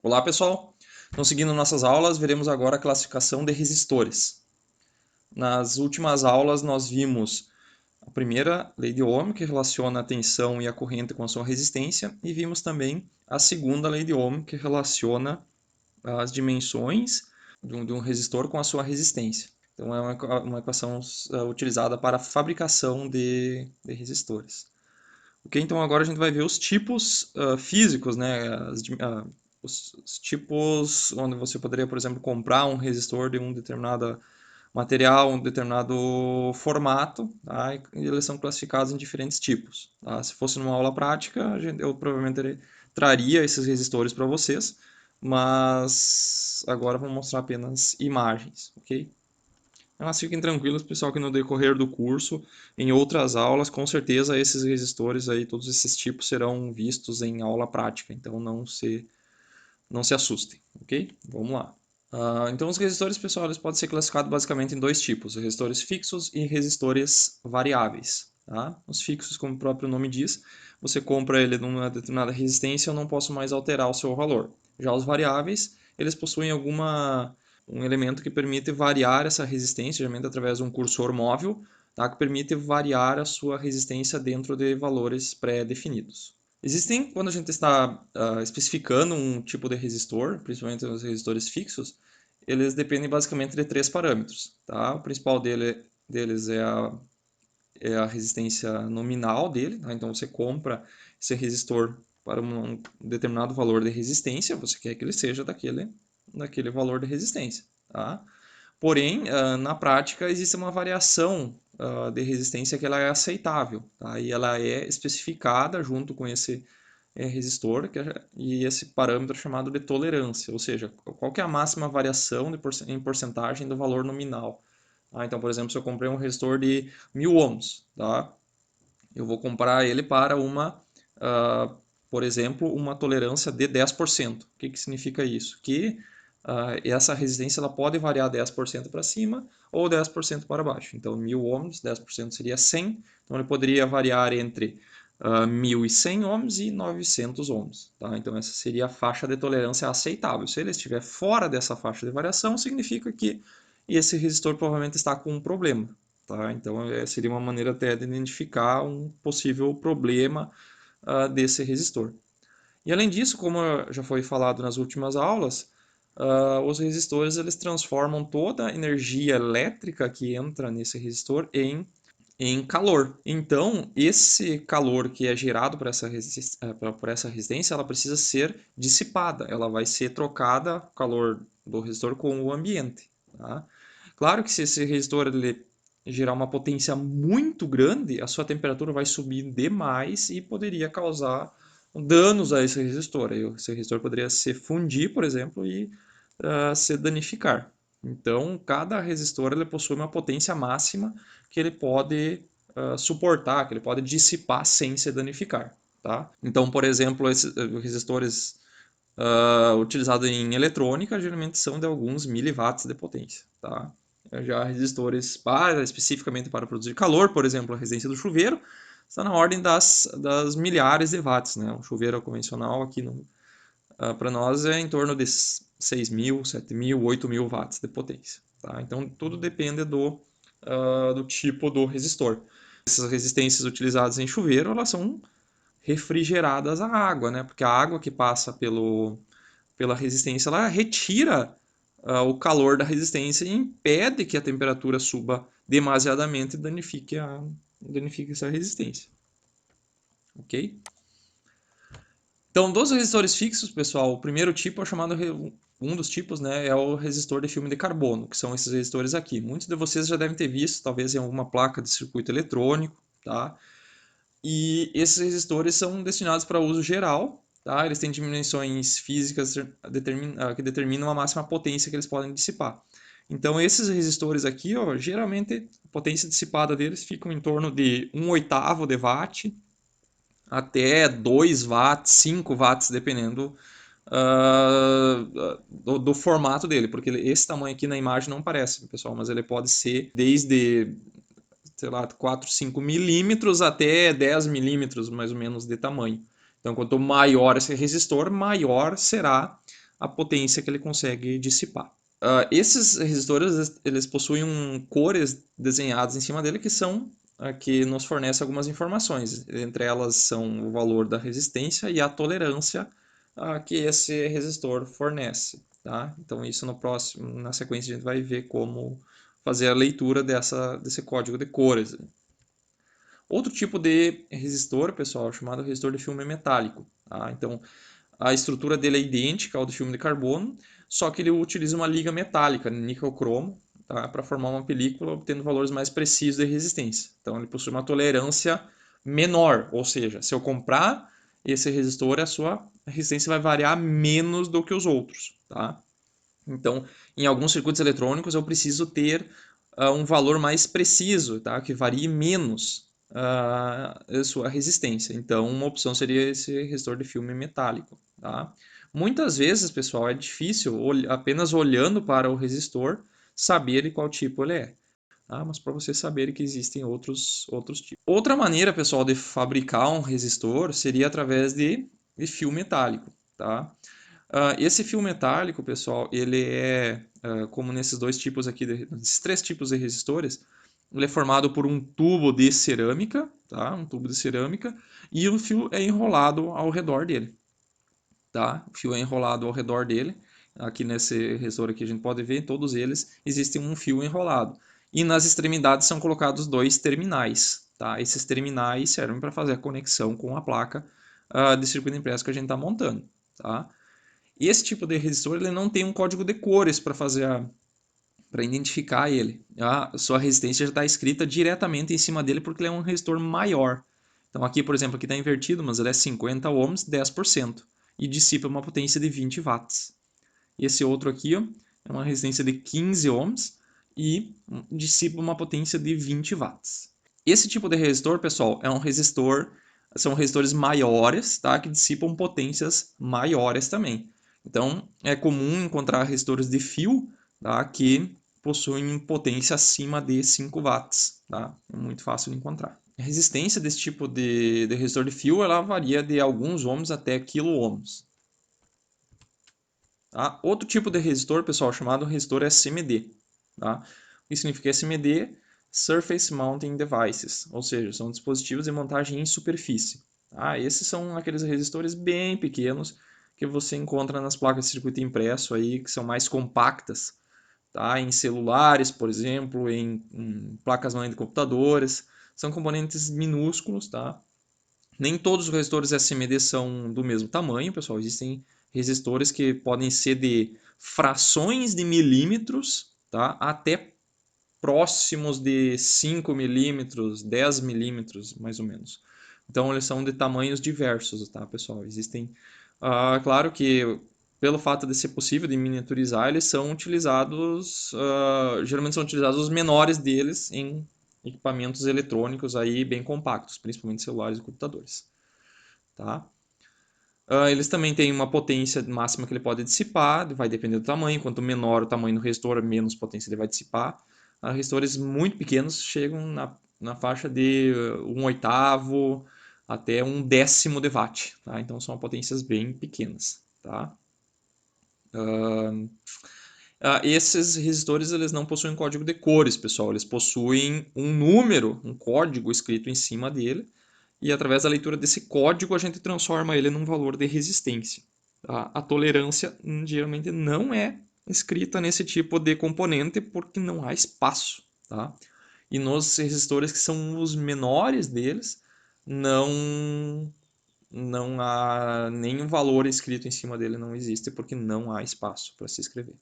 Olá pessoal, então seguindo nossas aulas, veremos agora a classificação de resistores. Nas últimas aulas nós vimos a primeira lei de Ohm, que relaciona a tensão e a corrente com a sua resistência, e vimos também a segunda lei de Ohm, que relaciona as dimensões de um resistor com a sua resistência. Então é uma equação utilizada para a fabricação de resistores. Ok, então agora a gente vai ver os tipos físicos, né? Os tipos onde você poderia, por exemplo, comprar um resistor de um determinado material, um determinado formato, tá? E eles são classificados em diferentes tipos. Tá? Se fosse numa aula prática, eu provavelmente traria esses resistores para vocês, mas agora vou mostrar apenas imagens, ok? Mas fiquem tranquilos, pessoal, que no decorrer do curso, em outras aulas, com certeza esses resistores aí, todos esses tipos serão vistos em aula prática, então não se assustem, ok? Vamos lá. Então os resistores, pessoal, eles podem ser classificados basicamente em dois tipos, resistores fixos e resistores variáveis. Tá? Os fixos, como o próprio nome diz, você compra ele numa determinada resistência, eu não posso mais alterar o seu valor. Já os variáveis, eles possuem um elemento que permite variar essa resistência, geralmente através de um cursor móvel, tá? Que permite variar a sua resistência dentro de valores pré-definidos. Existem, quando a gente está especificando um tipo de resistor, principalmente os resistores fixos, eles dependem basicamente de três parâmetros. Tá? O principal deles é a resistência nominal dele. Tá? Então você compra esse resistor para um determinado valor de resistência, você quer que ele seja daquele valor de resistência. Tá? Porém, na prática, existe uma variação de resistência que ela é aceitável, tá? E ela é especificada junto com esse resistor e esse parâmetro chamado de tolerância, ou seja, qual que é a máxima variação em porcentagem do valor nominal. Tá? Então, por exemplo, se eu comprei um resistor de 1000 ohms, tá? Eu vou comprar ele para por exemplo, uma tolerância de 10%. O que significa isso? Que essa resistência ela pode variar 10% para cima ou 10% para baixo. Então, 1000 ohms, 10% seria 100. Então, ele poderia variar entre 1100 ohms e 900 ohms. Tá? Então, essa seria a faixa de tolerância aceitável. Se ele estiver fora dessa faixa de variação, significa que esse resistor provavelmente está com um problema. Tá? Então, seria uma maneira até de identificar um possível problema desse resistor. E além disso, como já foi falado nas últimas aulas, os resistores eles transformam toda a energia elétrica que entra nesse resistor em calor. Então, esse calor que é gerado por essa resistência, ela precisa ser dissipada. Ela vai ser trocada, o calor do resistor, com o ambiente. Tá? Claro que se esse resistor ele gerar uma potência muito grande, a sua temperatura vai subir demais e poderia causar danos a esse resistor. Aí esse resistor poderia se fundir, por exemplo, e se danificar. Então, cada resistor ele possui uma potência máxima que ele pode suportar, que ele pode dissipar sem se danificar. Tá? Então, por exemplo, esses resistores utilizados em eletrônica geralmente são de alguns miliwatts de potência. Tá? Já resistores especificamente para produzir calor, por exemplo, a resistência do chuveiro, está na ordem das milhares de watts. Né? O chuveiro convencional aqui para nós é em torno de 6.000, 7.000, 8.000 watts de potência. Tá? Então tudo depende do tipo do resistor. Essas resistências utilizadas em chuveiro elas são refrigeradas à água, né? Porque a água que passa pela resistência ela retira o calor da resistência e impede que a temperatura suba demasiadamente e danifique essa resistência. Ok? Então, dos resistores fixos, pessoal, o primeiro tipo é chamado um dos tipos, né, é o resistor de filme de carbono, que são esses resistores aqui. Muitos de vocês já devem ter visto, talvez em alguma placa de circuito eletrônico, tá? E esses resistores são destinados para uso geral, tá? Eles têm dimensões físicas que determinam a máxima potência que eles podem dissipar. Então, esses resistores aqui, ó, geralmente a potência dissipada deles fica em torno de 1/8 de watt, até 2 watts, 5 watts, dependendo do formato dele, porque esse tamanho aqui na imagem não parece, pessoal, mas ele pode ser desde, sei lá, 4, 5 milímetros até 10 milímetros, mais ou menos, de tamanho. Então, quanto maior esse resistor, maior será a potência que ele consegue dissipar. Esses resistores eles possuem cores desenhadas em cima dele que são que nos fornecem algumas informações. Entre elas são o valor da resistência e a tolerância que esse resistor fornece. Tá? Então isso na sequência a gente vai ver como fazer a leitura desse código de cores. Outro tipo de resistor, pessoal, chamado resistor de filme metálico. Tá? Então a estrutura dele é idêntica ao do filme de carbono, só que ele utiliza uma liga metálica, níquel-cromo, tá? Para formar uma película, obtendo valores mais precisos de resistência. Então ele possui uma tolerância menor, ou seja, se eu comprar esse resistor, a sua resistência vai variar menos do que os outros. Tá? Então, em alguns circuitos eletrônicos, eu preciso ter um valor mais preciso, tá? Que varie menos a sua resistência. Então, uma opção seria esse resistor de filme metálico. Tá? Muitas vezes, pessoal, é difícil, apenas olhando para o resistor, saber de qual tipo ele é. Tá? Mas para vocês saberem que existem outros tipos. Outra maneira, pessoal, de fabricar um resistor seria através de fio metálico. Tá? Esse fio metálico, pessoal, ele é, como nesses dois tipos aqui, nesses três tipos de resistores, ele é formado por um tubo de cerâmica, tá? Um tubo de cerâmica, e o fio é enrolado ao redor dele. Tá? O fio é enrolado ao redor dele. Aqui nesse resistor aqui a gente pode ver, em todos eles existe um fio enrolado. E nas extremidades são colocados dois terminais. Tá? Esses terminais servem para fazer a conexão com a placa de circuito impresso que a gente está montando. Tá? E esse tipo de resistor ele não tem um código de cores para para identificar ele. A sua resistência já está escrita diretamente em cima dele porque ele é um resistor maior. Então aqui, por exemplo, aqui está invertido, mas ele é 50 ohms, 10%. E dissipa uma potência de 20 watts. Esse outro aqui ó, é uma resistência de 15 ohms e dissipa uma potência de 20 watts. Esse tipo de resistor, pessoal, são resistores maiores, tá? Que dissipam potências maiores também. Então, é comum encontrar resistores de fio, tá? Que possuem potência acima de 5 watts, tá? É muito fácil de encontrar. A resistência desse tipo de resistor de fio ela varia de alguns ohms até quilo-ohms. Tá? Outro tipo de resistor, pessoal, chamado resistor SMD. Tá? O que significa SMD? Surface Mounting Devices, ou seja, são dispositivos de montagem em superfície. Tá? Esses são aqueles resistores bem pequenos que você encontra nas placas de circuito impresso aí, que são mais compactas, tá? Em celulares, por exemplo, em placas mãe de computadores. São componentes minúsculos, tá? Nem todos os resistores SMD são do mesmo tamanho, pessoal. Existem resistores que podem ser de frações de milímetros, tá? Até próximos de 5 milímetros, 10 milímetros, mais ou menos. Então, eles são de tamanhos diversos, tá, pessoal? Existem, claro que pelo fato de ser possível de miniaturizar, eles são utilizados, geralmente são utilizados os menores deles em equipamentos eletrônicos aí bem compactos, principalmente celulares e computadores. Tá? Eles também têm uma potência máxima que ele pode dissipar, vai depender do tamanho. Quanto menor o tamanho do resistor, menos potência ele vai dissipar. Resistores muito pequenos chegam na faixa de 1/8 até 1/10 de watt. Tá? Então são potências bem pequenas. Tá? Esses resistores eles não possuem código de cores, pessoal. Eles possuem um número, um código escrito em cima dele. E através da leitura desse código a gente transforma ele num valor de resistência. Tá? A tolerância geralmente não é escrita nesse tipo de componente porque não há espaço. Tá? E nos resistores que são os menores deles, não há nenhum valor escrito em cima dele, não existe porque não há espaço para se escrever.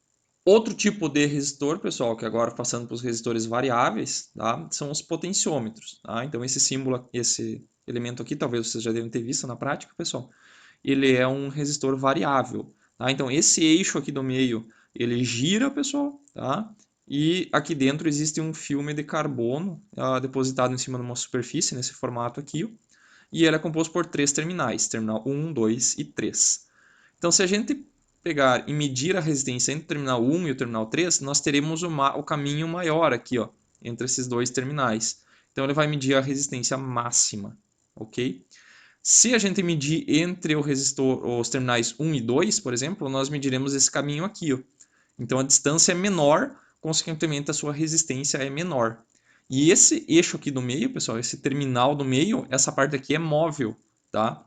Outro tipo de resistor, pessoal, que agora passando para os resistores variáveis, tá? São os potenciômetros. Tá? Então esse símbolo, esse elemento aqui, talvez vocês já devem ter visto na prática, pessoal. Ele é um resistor variável. Tá? Então esse eixo aqui do meio, ele gira, pessoal, tá? E aqui dentro existe um filme de carbono depositado em cima de uma superfície, nesse formato aqui. E ele é composto por três terminais, terminal 1, 2 e 3. Então se a gente pegar e medir a resistência entre o terminal 1 e o terminal 3, nós teremos o caminho maior aqui, ó, entre esses dois terminais. Então ele vai medir a resistência máxima, ok? Se a gente medir entre o resistor, os terminais 1 e 2, por exemplo, nós mediremos esse caminho aqui, ó. Então a distância é menor, consequentemente a sua resistência é menor. E esse eixo aqui do meio, pessoal, esse terminal do meio, essa parte aqui é móvel, tá?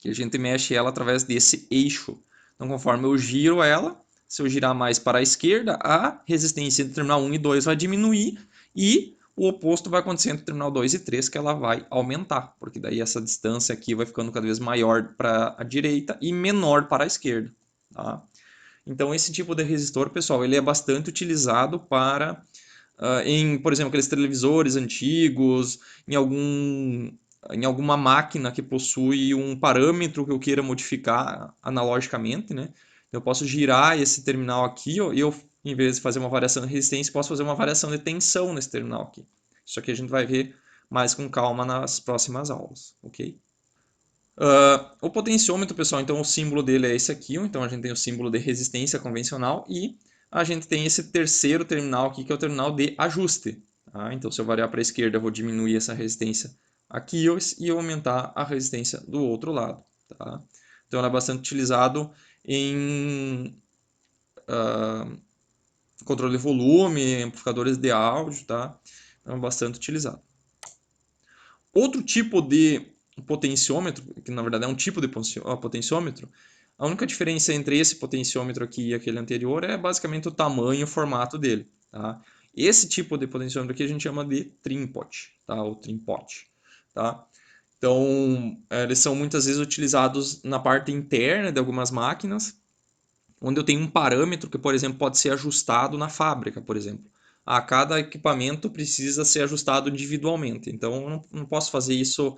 Que a gente mexe ela através desse eixo. Então conforme eu giro ela, se eu girar mais para a esquerda, a resistência entre o terminal 1 e 2 vai diminuir e o oposto vai acontecer entre o terminal 2 e 3, que ela vai aumentar, porque daí essa distância aqui vai ficando cada vez maior para a direita e menor para a esquerda, tá? Então esse tipo de resistor, pessoal, ele é bastante utilizado para, por exemplo, aqueles televisores antigos, em alguma máquina que possui um parâmetro que eu queira modificar analogicamente, né? Eu posso girar esse terminal aqui, ó, e eu, em vez de fazer uma variação de resistência, posso fazer uma variação de tensão nesse terminal aqui. Isso aqui a gente vai ver mais com calma nas próximas aulas, ok? O potenciômetro, pessoal, então o símbolo dele é esse aqui, então a gente tem o símbolo de resistência convencional e a gente tem esse terceiro terminal aqui, que é o terminal de ajuste. Tá? Então, se eu variar para a esquerda, eu vou diminuir essa resistência aqui e eu aumentar a resistência do outro lado. Tá? Então, ela é bastante utilizado em controle de volume, amplificadores de áudio, tá? Então, é bastante utilizado. Outro tipo de potenciômetro, que na verdade é um tipo de potenciômetro, a única diferença entre esse potenciômetro aqui e aquele anterior é basicamente o tamanho e o formato dele. Tá? Esse tipo de potenciômetro aqui a gente chama de trim-pot, tá? Ou trim-pot. Tá? Então, eles são muitas vezes utilizados na parte interna de algumas máquinas, onde eu tenho um parâmetro que, por exemplo, pode ser ajustado na fábrica, por exemplo. Cada equipamento precisa ser ajustado individualmente, então eu não posso fazer isso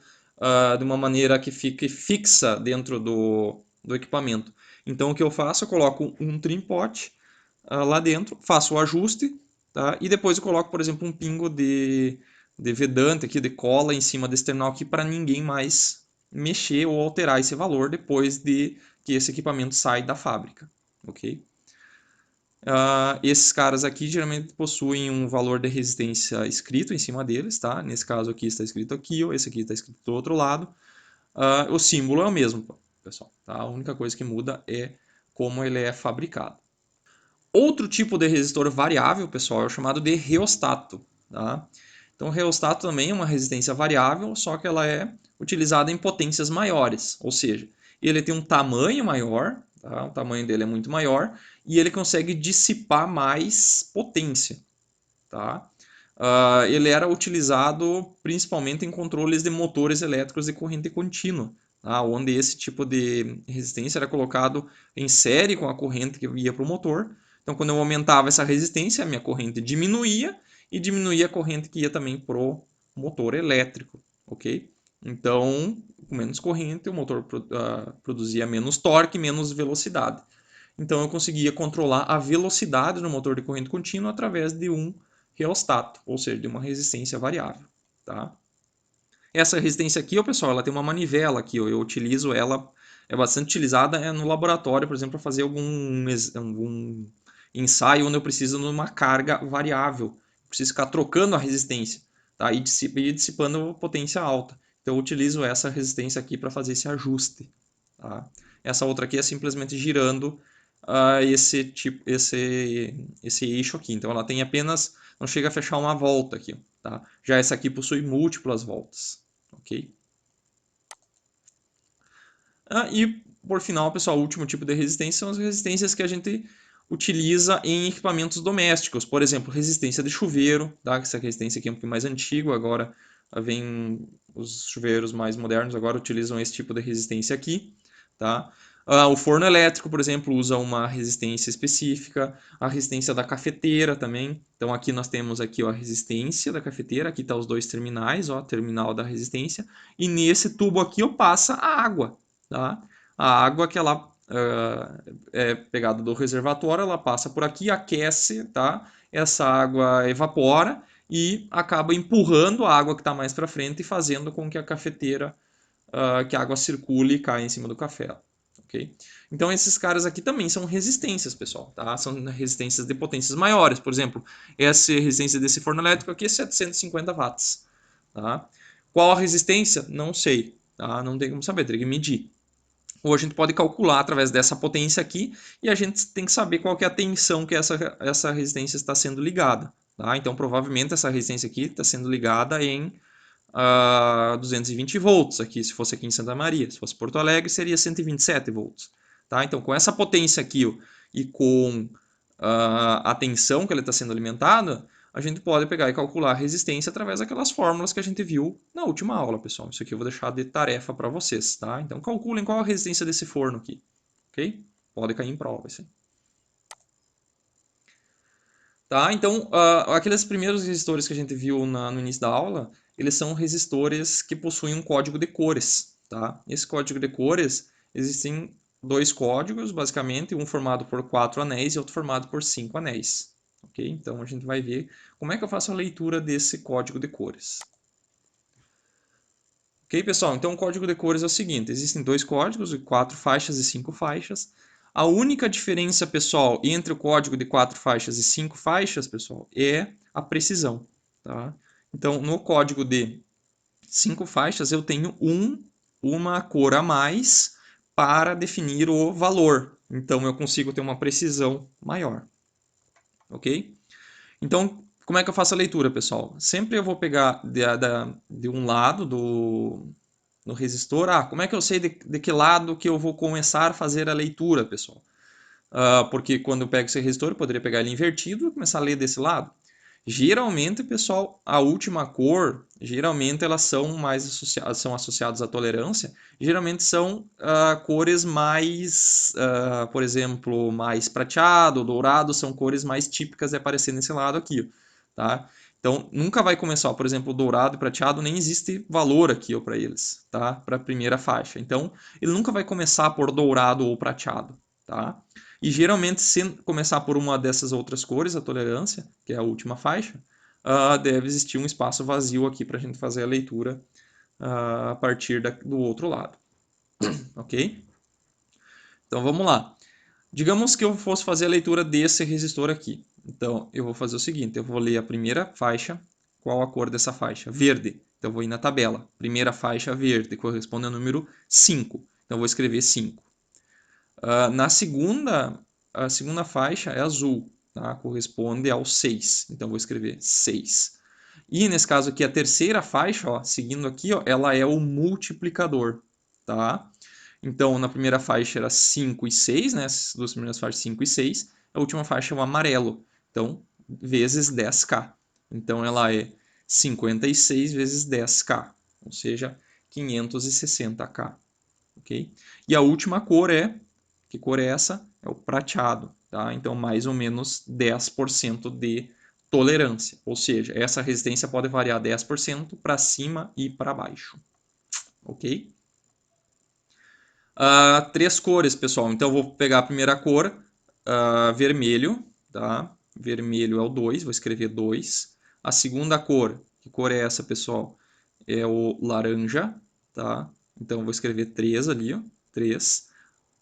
de uma maneira que fique fixa dentro do equipamento. Então o que eu faço? Eu coloco um trim pot lá dentro, faço o ajuste, tá? E depois eu coloco, por exemplo, um pingo de vedante aqui, de cola em cima desse terminal aqui para ninguém mais mexer ou alterar esse valor depois de que esse equipamento sai da fábrica, ok? Esses caras aqui geralmente possuem um valor de resistência escrito em cima deles, tá? Nesse caso aqui está escrito aqui, ou esse aqui está escrito do outro lado. O símbolo é o mesmo, pessoal. Tá? A única coisa que muda é como ele é fabricado. Outro tipo de resistor variável, pessoal, é o chamado de reostato. Tá? Então, o reostato também é uma resistência variável, só que ela é utilizada em potências maiores, ou seja, ele tem um tamanho maior, tá? O tamanho dele é muito maior, e ele consegue dissipar mais potência. Tá? Ele era utilizado principalmente em controles de motores elétricos de corrente contínua, tá? Onde esse tipo de resistência era colocado em série com a corrente que ia para o motor. Então, quando eu aumentava essa resistência, a minha corrente diminuía e diminuía a corrente que ia também para o motor elétrico, ok? Então, com menos corrente, o motor produzia menos torque, menos velocidade. Então, eu conseguia controlar a velocidade no motor de corrente contínua através de um reostato, ou seja, de uma resistência variável. Tá? Essa resistência aqui, pessoal, ela tem uma manivela aqui, eu utilizo ela, é bastante utilizada no laboratório, por exemplo, para fazer algum ensaio onde eu preciso de uma carga variável, preciso ficar trocando a resistência, tá? E dissipando a potência alta. Então eu utilizo essa resistência aqui para fazer esse ajuste. Tá? Essa outra aqui é simplesmente girando esse eixo aqui. Então ela tem apenas, não chega a fechar uma volta aqui. Tá? Já essa aqui possui múltiplas voltas. Ok? E por final, pessoal, o último tipo de resistência são as resistências que a gente utiliza em equipamentos domésticos. Por exemplo, resistência de chuveiro. Tá? Essa resistência aqui é um pouquinho mais antiga, agora vem os chuveiros mais modernos, agora utilizam esse tipo de resistência aqui. Tá? O forno elétrico, por exemplo, usa uma resistência específica. A resistência da cafeteira também. Então aqui nós temos aqui, ó, a resistência da cafeteira. Aqui estão os dois terminais, ó, terminal da resistência. E nesse tubo aqui eu passa a água. Tá? A água que ela é pegada do reservatório, ela passa por aqui, aquece, tá? Essa água evapora e acaba empurrando a água que está mais para frente e fazendo com que a cafeteira, que a água circule e caia em cima do café. Okay? Então esses caras aqui também são resistências, pessoal, tá? São resistências de potências maiores. Por exemplo, essa resistência desse forno elétrico aqui é 750 watts. Tá? Qual a resistência? Não sei. tá? Não tem como saber, teria que medir. Ou a gente pode calcular através dessa potência aqui, e a gente tem que saber qual que é a tensão que essa resistência está sendo ligada. Tá? Então, provavelmente, essa resistência aqui está sendo ligada em 220 volts, aqui, se fosse aqui em Santa Maria. Se fosse Porto Alegre, seria 127 volts. Tá? Então, com essa potência aqui ó, e com a tensão que ele está sendo alimentada, a gente pode pegar e calcular a resistência através daquelas fórmulas que a gente viu na última aula, pessoal. Isso aqui eu vou deixar de tarefa para vocês, tá? Então, calculem qual a resistência desse forno aqui, ok? Pode cair em prova, isso aí. Tá? Então, aqueles primeiros resistores que a gente viu no início da aula, eles são resistores que possuem um código de cores. Tá? Esse código de cores, existem dois códigos, basicamente, um formado por 4 anéis e outro formado por 5 anéis. Okay? Então, a gente vai ver como é que eu faço a leitura desse código de cores. Ok, pessoal? Então, o código de cores é o seguinte, existem dois códigos, 4 faixas e 5 faixas. A única diferença, pessoal, entre o código de 4 faixas e 5 faixas, pessoal, é a precisão. Tá? Então, no código de 5 faixas, eu tenho uma cor a mais para definir o valor. Então, eu consigo ter uma precisão maior. Ok? Então, como é que eu faço a leitura, pessoal? Sempre eu vou pegar de um lado no resistor. Como é que eu sei de que lado que eu vou começar a fazer a leitura, pessoal? Porque quando eu pego esse resistor, eu poderia pegar ele invertido e começar a ler desse lado. Geralmente, pessoal, a última cor, geralmente elas são mais associadas à tolerância, geralmente são cores mais, por exemplo, mais prateado, dourado, são cores mais típicas de aparecer nesse lado aqui, tá? Então, nunca vai começar, por exemplo, dourado e prateado, nem existe valor aqui para eles, tá? Para a primeira faixa. Então, ele nunca vai começar por dourado ou prateado, tá? E geralmente, se começar por uma dessas outras cores, a tolerância, que é a última faixa, deve existir um espaço vazio aqui para a gente fazer a leitura a partir do outro lado. Ok? Então vamos lá. Digamos que eu fosse fazer a leitura desse resistor aqui. Então eu vou fazer o seguinte: eu vou ler a primeira faixa. Qual a cor dessa faixa? Verde. Então eu vou ir na tabela. Primeira faixa verde corresponde ao número 5. Então eu vou escrever 5. Na a segunda faixa é azul, tá? Corresponde ao 6. Então vou escrever 6. E nesse caso aqui, a terceira faixa, ó, seguindo aqui, ó, ela é o multiplicador, tá? Então, na primeira faixa era 5 e 6, né? As duas primeiras faixas 5 e 6. A última faixa é o amarelo. Então, vezes 10K. Então, ela é 56 vezes 10K, ou seja, 560K. Ok? E a última cor é, que cor é essa? É o prateado, tá? Então, mais ou menos 10% de tolerância, ou seja, essa resistência pode variar 10% para cima e para baixo, ok? Três cores, pessoal, então eu vou pegar a primeira cor, vermelho, tá? Vermelho é o 2, vou escrever 2. A segunda cor, que cor é essa, pessoal? É o laranja, tá? Então eu vou escrever 3 ali, ó, 3.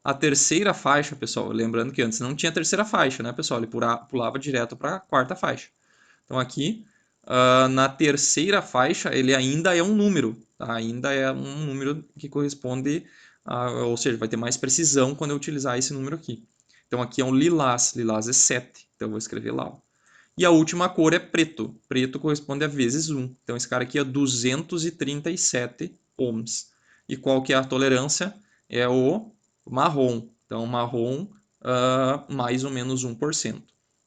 A terceira faixa, pessoal, lembrando que antes não tinha terceira faixa, né, pessoal? Ele pulava direto para a quarta faixa. Então aqui, na terceira faixa, ele ainda é um número, tá? Ainda é um número que corresponde, ou seja, vai ter mais precisão quando eu utilizar esse número aqui. Então aqui é um lilás, lilás é 7, então eu vou escrever lá. E a última cor é preto, preto corresponde a vezes 1. Então esse cara aqui é 237 ohms. E qual que é a tolerância? É o marrom. Então marrom, mais ou menos 1%.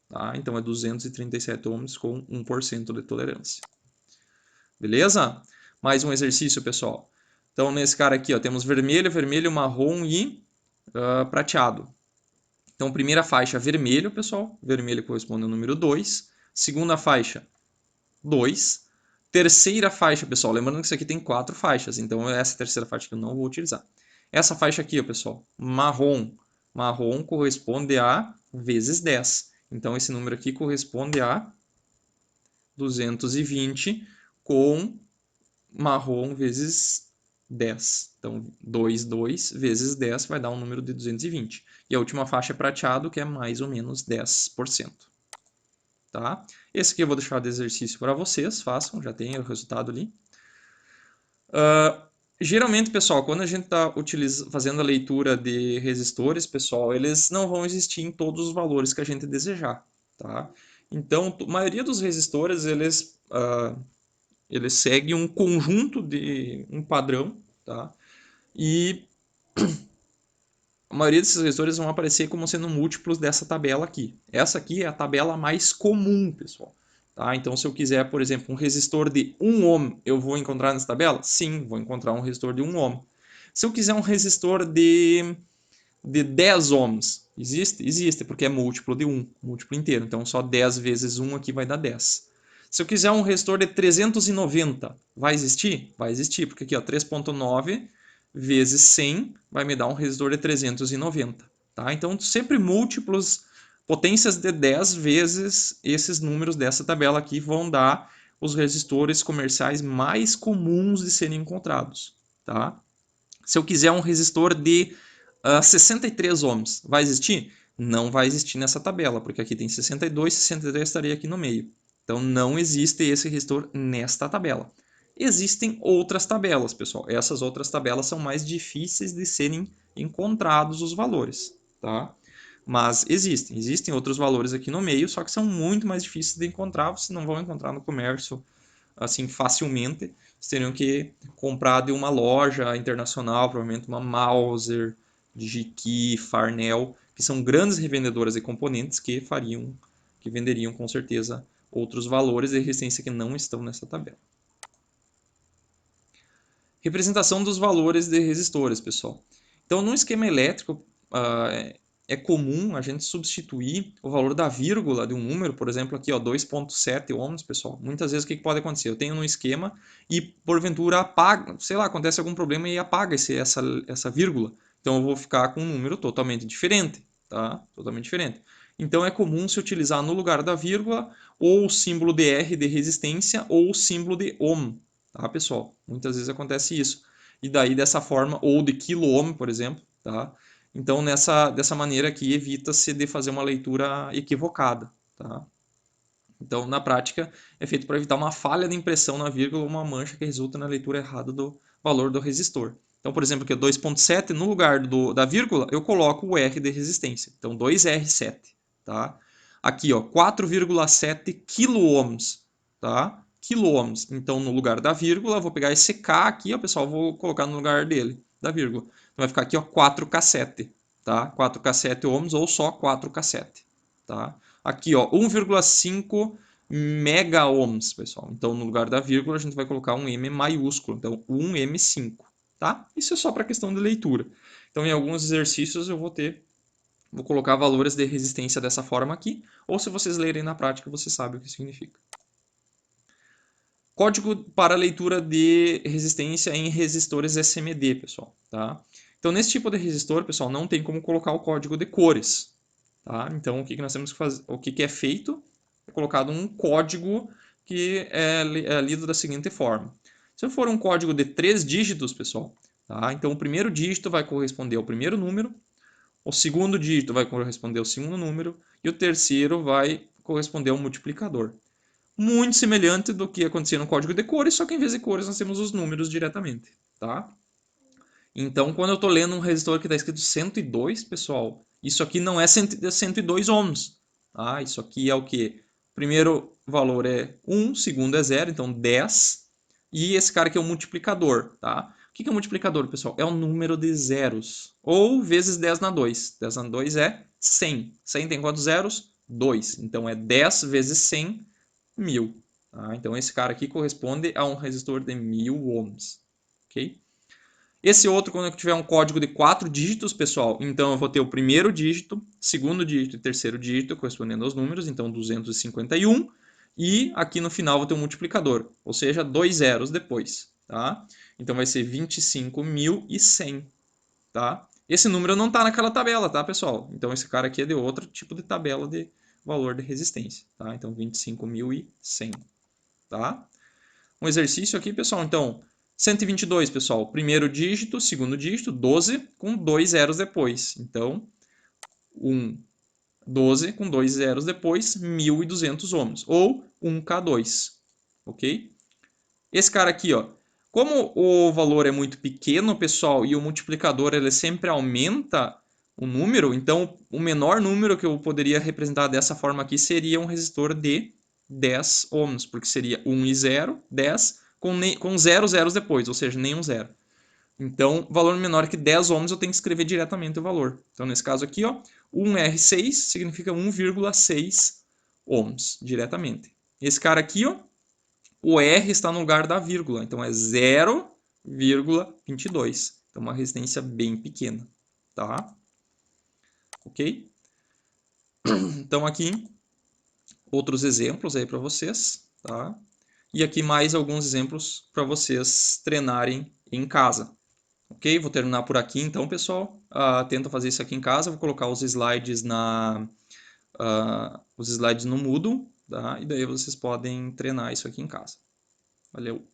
Tá? Então é 237 ohms com 1% de tolerância. Beleza? Mais um exercício, pessoal. Então nesse cara aqui ó, temos vermelho, vermelho, marrom e prateado. Então primeira faixa vermelho, pessoal. Vermelho corresponde ao número 2. Segunda faixa, 2. Terceira faixa, pessoal. Lembrando que isso aqui tem 4 faixas. Então essa terceira faixa que eu não vou utilizar. Essa faixa aqui, ó, pessoal, marrom. Marrom corresponde a vezes 10. Então, esse número aqui corresponde a 220 com marrom vezes 10. Então, 2 vezes 10 vai dar um número de 220. E a última faixa é prateado, que é mais ou menos 10%. Tá? Esse aqui eu vou deixar de exercício para vocês, façam, já tem o resultado ali. Geralmente, pessoal, quando a gente está fazendo a leitura de resistores, pessoal, eles não vão existir em todos os valores que a gente desejar, tá? Então, a maioria dos resistores, eles seguem um conjunto de um padrão, tá? E a maioria desses resistores vão aparecer como sendo múltiplos dessa tabela aqui. Essa aqui é a tabela mais comum, pessoal. Tá? Então, se eu quiser, por exemplo, um resistor de 1 ohm, eu vou encontrar nessa tabela? Sim, vou encontrar um resistor de 1 ohm. Se eu quiser um resistor de 10 ohms, existe? Existe, porque é múltiplo de 1, múltiplo inteiro. Então, só 10 vezes 1 aqui vai dar 10. Se eu quiser um resistor de 390, vai existir? Vai existir, porque aqui, 3.9 vezes 100 vai me dar um resistor de 390. Tá? Então, sempre múltiplos, potências de 10 vezes esses números dessa tabela aqui vão dar os resistores comerciais mais comuns de serem encontrados. Tá? Se eu quiser um resistor de 63 ohms, vai existir? Não vai existir nessa tabela, porque aqui tem 62, 63 estaria aqui no meio. Então não existe esse resistor nesta tabela. Existem outras tabelas, pessoal. Essas outras tabelas são mais difíceis de serem encontrados os valores, tá? Mas existem outros valores aqui no meio, só que são muito mais difíceis de encontrar, vocês não vão encontrar no comércio assim facilmente. Vocês teriam que comprar de uma loja internacional, provavelmente uma Mauser, Digi-Key, Farnell, que são grandes revendedoras de componentes que venderiam com certeza outros valores de resistência que não estão nessa tabela. Representação dos valores de resistores, pessoal. Então, no esquema elétrico, é comum a gente substituir o valor da vírgula de um número, por exemplo, aqui 2.7 ohms, pessoal. Muitas vezes o que pode acontecer? Eu tenho um esquema e porventura apaga, sei lá, acontece algum problema e apaga essa vírgula. Então eu vou ficar com um número totalmente diferente, tá? Totalmente diferente. Então é comum se utilizar no lugar da vírgula ou o símbolo de R de resistência ou o símbolo de ohm, tá, pessoal? Muitas vezes acontece isso. E daí dessa forma, ou de quilo-ohm, por exemplo, tá? Então, dessa maneira aqui, evita-se de fazer uma leitura equivocada. Tá? Então, na prática, é feito para evitar uma falha de impressão na vírgula ou uma mancha que resulta na leitura errada do valor do resistor. Então, por exemplo, aqui 2.7, no lugar da vírgula, eu coloco o R de resistência. Então, 2R7. Tá? Aqui, 4,7 kΩ. Tá? Quilo-ohms. Então, no lugar da vírgula, eu vou pegar esse K aqui, pessoal, vou colocar no lugar dele, da vírgula. Então vai ficar aqui 4K7, tá? 4K7 ohms ou só 4K7, tá? Aqui 1,5 mega ohms, pessoal. Então no lugar da vírgula a gente vai colocar um M maiúsculo, então 1M5, tá? Isso é só para questão de leitura. Então em alguns exercícios eu vou colocar valores de resistência dessa forma aqui, ou se vocês lerem na prática você sabe o que significa. Código para leitura de resistência em resistores SMD, pessoal. Tá? Então, nesse tipo de resistor, pessoal, não tem como colocar o código de cores. Tá? Então, o que nós temos que fazer? O que é feito? É colocado um código que é lido da seguinte forma. Se for um código de 3 dígitos, pessoal, tá? Então o primeiro dígito vai corresponder ao primeiro número, o segundo dígito vai corresponder ao segundo número e o terceiro vai corresponder ao multiplicador. Muito semelhante do que acontecia no código de cores, só que em vez de cores nós temos os números diretamente, tá? Então, quando eu estou lendo um resistor que está escrito 102, pessoal, isso aqui não é 102 ohms, tá? Isso aqui é o que? O primeiro valor é 1, segundo é 0, então 10, e esse cara aqui é o multiplicador, tá? O que é o multiplicador, pessoal? É o número de zeros, ou vezes 10 na 2. 10 na 2 é 100. 100 tem quantos zeros? 2. Então, é 10 vezes 100, 1000. Tá? Então, esse cara aqui corresponde a um resistor de 1000 ohms. Ok? Esse outro, quando eu tiver um código de 4 dígitos, pessoal, então eu vou ter o primeiro dígito, segundo dígito e terceiro dígito, correspondendo aos números, então 251. E aqui no final vou ter um multiplicador, ou seja, 2 zeros depois. Tá? Então vai ser 25.100. Tá? Esse número não está naquela tabela, tá, pessoal? Então esse cara aqui é de outro tipo de tabela de valor de resistência. Tá? Então 25.100. Tá? Um exercício aqui, pessoal. Então, 122, pessoal. Primeiro dígito, segundo dígito, 12 com 2 zeros depois. Então, 12 com 2 zeros depois, 1.200 ohms. Ou 1K2. Ok? Esse cara aqui, Como o valor é muito pequeno, pessoal, e o multiplicador ele sempre aumenta o número, então o menor número que eu poderia representar dessa forma aqui seria um resistor de 10 ohms, porque seria 1 e 0, 10, com 0 zeros depois, ou seja, nenhum zero. Então, valor menor que 10 ohms eu tenho que escrever diretamente o valor. Então, nesse caso aqui, ó, 1R6 significa 1,6 ohms, diretamente. Esse cara aqui, ó, o R está no lugar da vírgula, então é 0,22. Então, uma resistência bem pequena, tá? Ok? Então, aqui, outros exemplos aí para vocês, tá? E aqui mais alguns exemplos para vocês treinarem em casa. Ok? Vou terminar por aqui, então, pessoal. Tenta fazer isso aqui em casa. Vou colocar os slides os slides no Moodle, tá? E daí vocês podem treinar isso aqui em casa. Valeu!